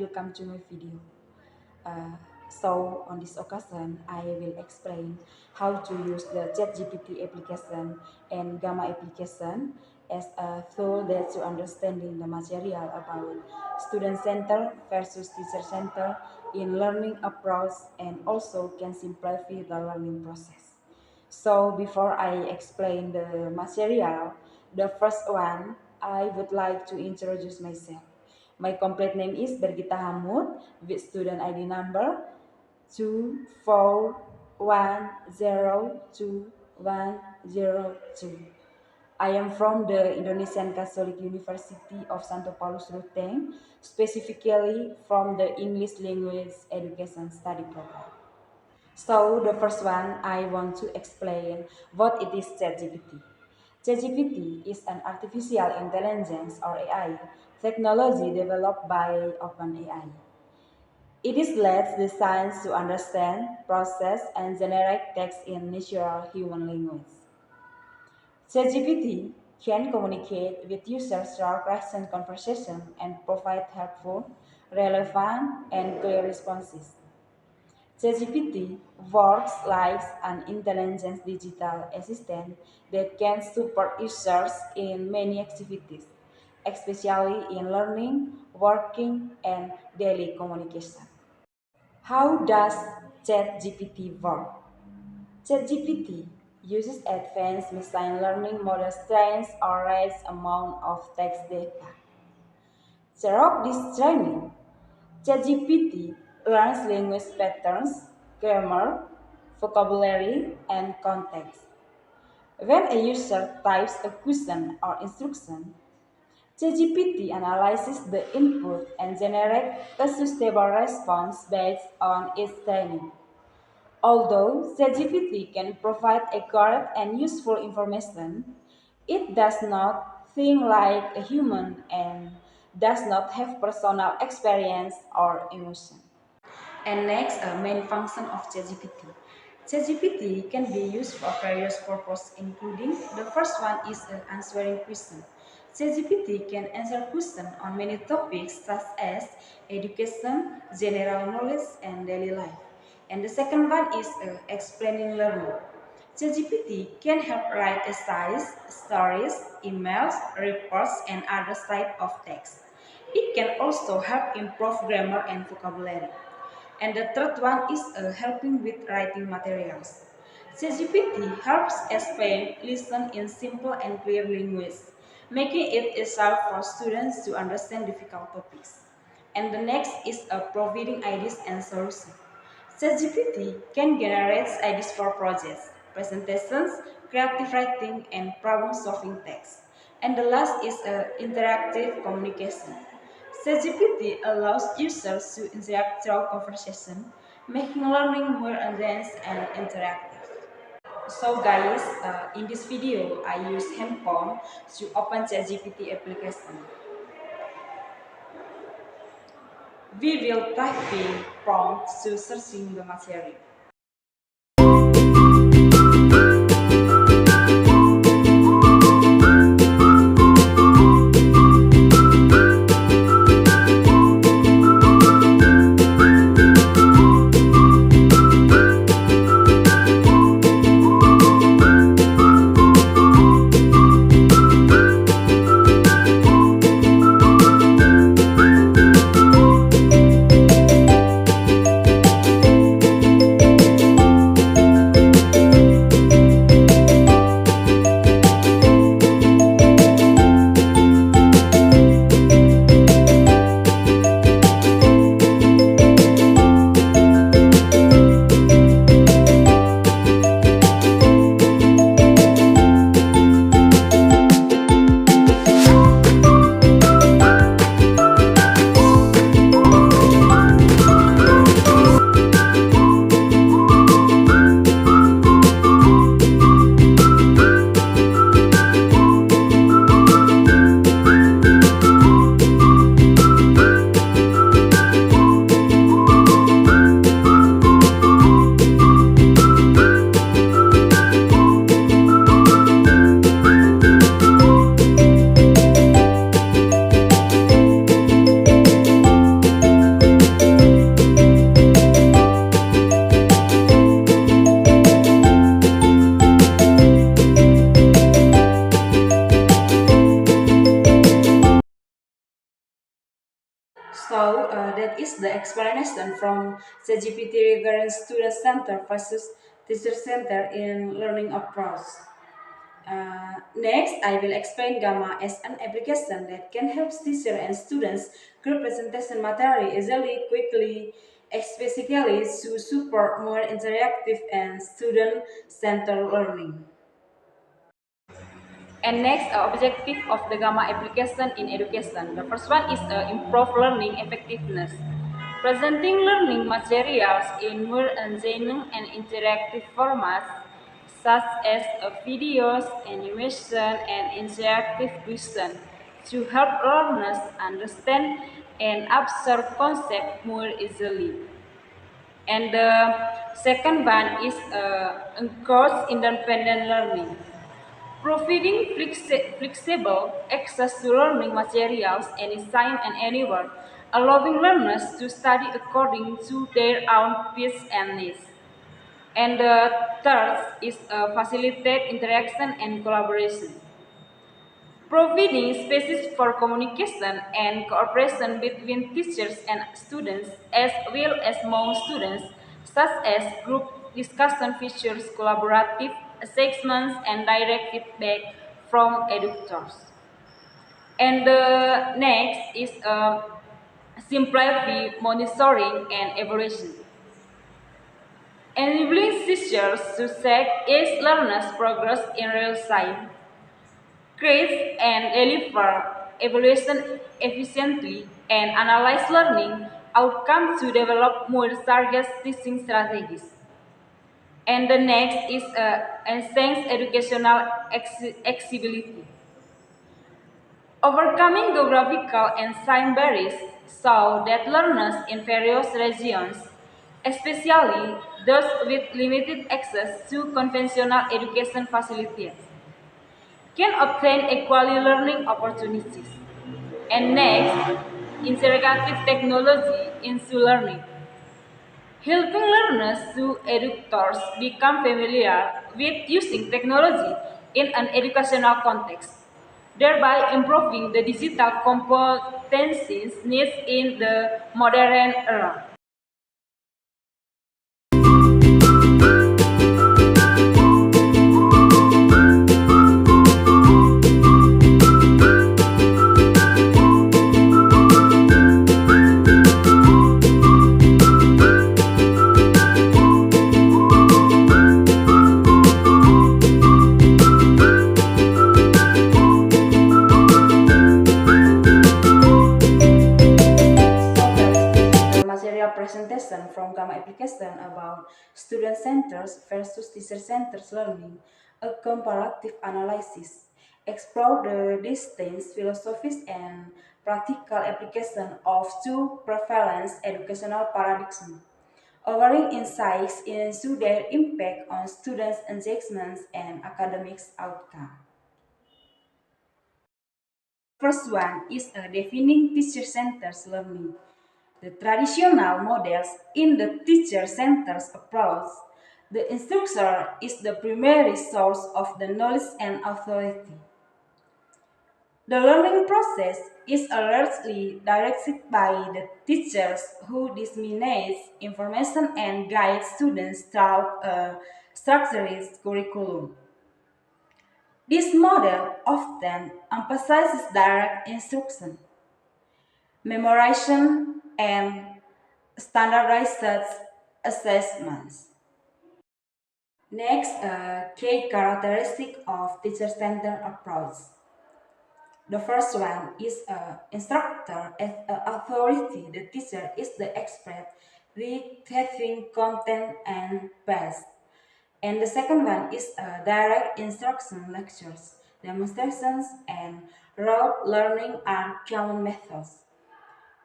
welcome to my video. Uh, so on this occasion, I will explain how to use the ChatGPT application and Gamma application as a tool that to understanding the material about student center versus teacher center in learning approach and also can simplify the learning process. So before I explain the material, the first one, I would like to introduce myself. My complete name is Bergita Hamud with student ID number 241022102. I am from the Indonesian Catholic University of Santo Paulus Ruteng, specifically from the English Language Education Study Program. So the first one, I want to explain what it is ChatGPT. ChatGPT is an artificial intelligence or AI technology developed by OpenAI. It is lets the science to understand, process, and generate text in natural human language. ChatGPT can communicate with users through question conversation and provide helpful, relevant, and clear responses. ChatGPT works like an intelligent digital assistant that can support users in many activities, especially in learning, working, and daily communication. How does ChatGPT work? ChatGPT uses advanced machine learning models trained on large amount of text data. Throughout this training, ChatGPT learns language patterns, grammar, vocabulary, and context. When a user types a question or instruction, ChatGPT analyzes the input and generates a suitable response based on its training. Although ChatGPT can provide accurate and useful information, it does not think like a human and does not have personal experience or emotion. And next, a main function of ChatGPT. ChatGPT can be used for various purposes, including the first one is answering questions. ChatGPT can answer questions on many topics such as education, general knowledge, and daily life. And the second one is explaining learning. ChatGPT can help write essays, stories, emails, reports, and other types of text. It can also help improve grammar and vocabulary. And the third one is helping with writing materials. ChatGPT helps explain listen in simple and clear language, making it easier for students to understand difficult topics. And the next is providing ideas and solutions. ChatGPT can generate ideas for projects, presentations, creative writing, and problem-solving text. And the last is interactive communication. ChatGPT allows users to interact through conversation, making learning more advanced and interactive. So guys, in this video, I use handphone to open ChatGPT application. We will typing prompts to searching the material. explanation from ChatGPT regarding student center versus teacher center in learning approach. Next, I will explain Gamma as an application that can help teachers and students group presentation material easily, quickly, especially to support more interactive and student-centered learning. And next, objective of the Gamma application in education. The first one is improve learning effectiveness. Presenting learning materials in more engaging and interactive formats, such as videos, animation, and interactive questions, to help learners understand and absorb concepts more easily. And the second one is encourage independent learning. Providing flexible access to learning materials anytime and anywhere, allowing learners to study according to their own pace and needs. And the third is facilitate interaction and collaboration. Providing spaces for communication and cooperation between teachers and students, as well as among students, such as group discussion features, collaborative assessments, and direct feedback from educators. And the next is simplify monitoring and evaluation. Enabling teachers to check each learner's progress in real time, create and deliver evaluation efficiently, and analyze learning outcomes to develop more targeted teaching strategies. And the next is enhance educational accessibility. Overcoming geographical and time barriers so that learners in various regions, especially those with limited access to conventional education facilities, can obtain equal learning opportunities. And next, interactive technology into learning, helping learners to educators become familiar with using technology in an educational context, thereby improving the digital competencies needs in the modern era. The material presentation from Gamma application about student centers versus teacher centers learning, a comparative analysis, explore the distinct philosophies and practical application of two prevalent educational paradigms, offering insights into their impact on students' engagements and academic outcomes. First one is defining teacher-centered learning. The traditional models in the teacher-centered approach, the instructor is the primary source of the knowledge and authority. The learning process is largely directed by the teachers who disseminate information and guide students through a structured curriculum. This model often emphasizes direct instruction, memorization, and standardized assessments. Next, key characteristic of teacher-centered approach. The first one is instructor as authority. The teacher is the expert dictating content and pace. And the second one is direct instruction lectures, demonstrations, and rote learning are common methods.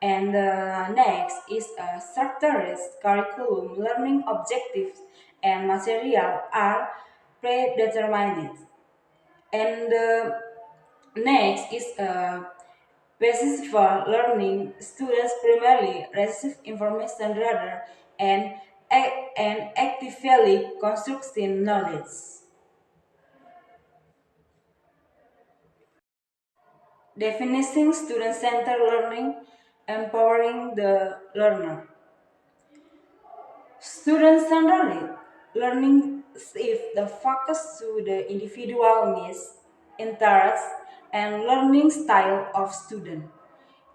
And next is a structured curriculum, learning objectives and material are predetermined. And next is basis for learning. Students primarily receive information rather and, and actively constructing knowledge. Definition student-centered learning, empowering the learner. Students centered learning if the focus to the individual needs, interests, and learning style of student.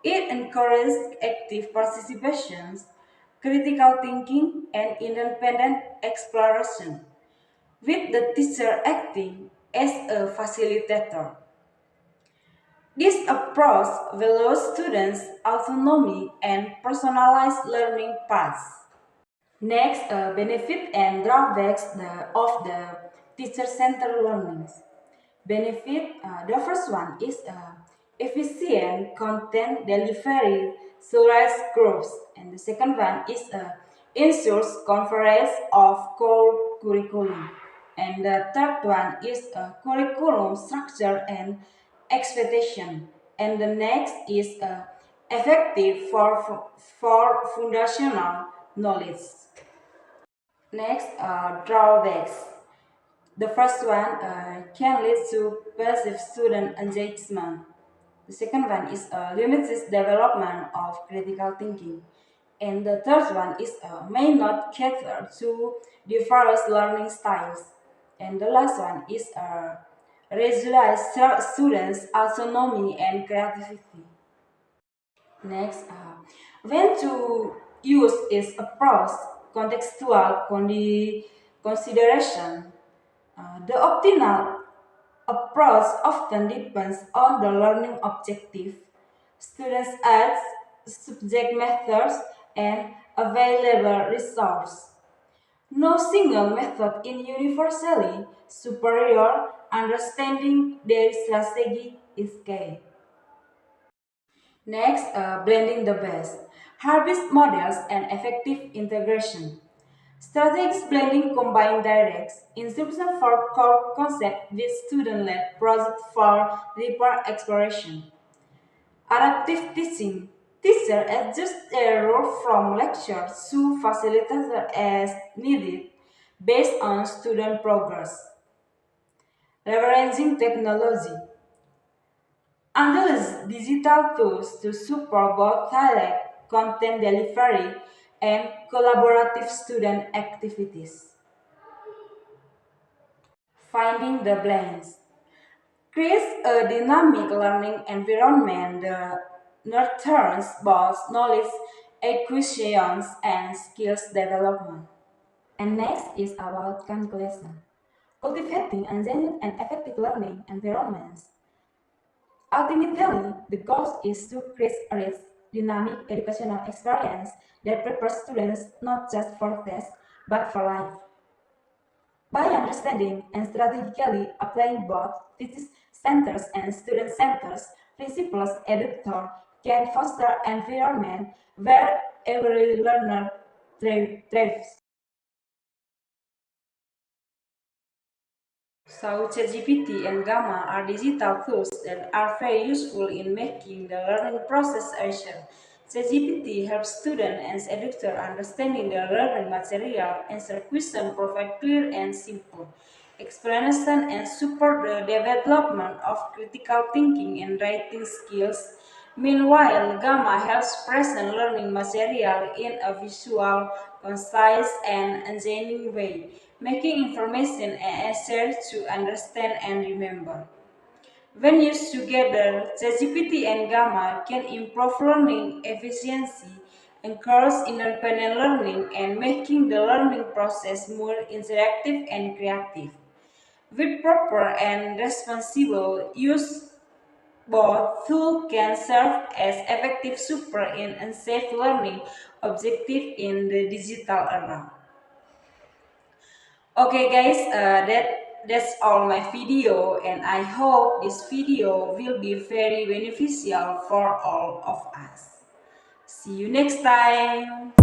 It encourages active participation, critical thinking, and independent exploration, with the teacher acting as a facilitator. This approach allows students autonomy and personalized learning paths. Next, benefit and drawbacks of the teacher-centered learning. Benefit, the first one is efficient content delivery through groups, and the second one is ensures conference of core curriculum, and the third one is curriculum structure and expectation, and the next is effective for foundational knowledge. Next, drawbacks. The first one can lead to passive student engagement. The second one is limited development of critical thinking. And the third one is may not cater to diverse learning styles. And the last one is reduce students' autonomy and creativity. Next, when to use is approach contextual consideration. The optimal approach often depends on the learning objective, students' aids, subject methods, and available resources. No single method is universally superior. Understanding their strategy is key. Next, blending the best. Harvest models and effective integration. Strategic blending combine direct instruction for core concept with student-led project for deeper exploration. Adaptive teaching. Teacher adjust their role from lecture to facilitator as needed based on student progress. Leveraging technology. Analyze digital tools to support both direct content delivery and collaborative student activities. Finding the blends. Creates a dynamic learning environment that nurtures both knowledge acquisitions and skills development. And next is about conclusion. Cultivating and genuine and effective learning environments. Ultimately, the goal is to create a rich, dynamic educational experience that prepares students not just for tests, but for life. By understanding and strategically applying both teacher centers and student centers principles, educator can foster an environment where every learner thrives. So ChatGPT and Gamma are digital tools that are very useful in making the learning process easier. ChatGPT helps students and educators understanding the learning material, answer questions, provide clear and simple explanation, and support the development of critical thinking and writing skills. Meanwhile, Gamma helps present learning material in a visual, concise, and engaging way, making information easier to understand and remember. When used together, ChatGPT and Gamma can improve learning efficiency, encourage independent learning, and making the learning process more interactive and creative. With proper and responsible use, both tools can serve as effective support in unsafe learning objective in the digital era. Okay guys, that's all my video, and I hope this video will be very beneficial for all of us. See you next time.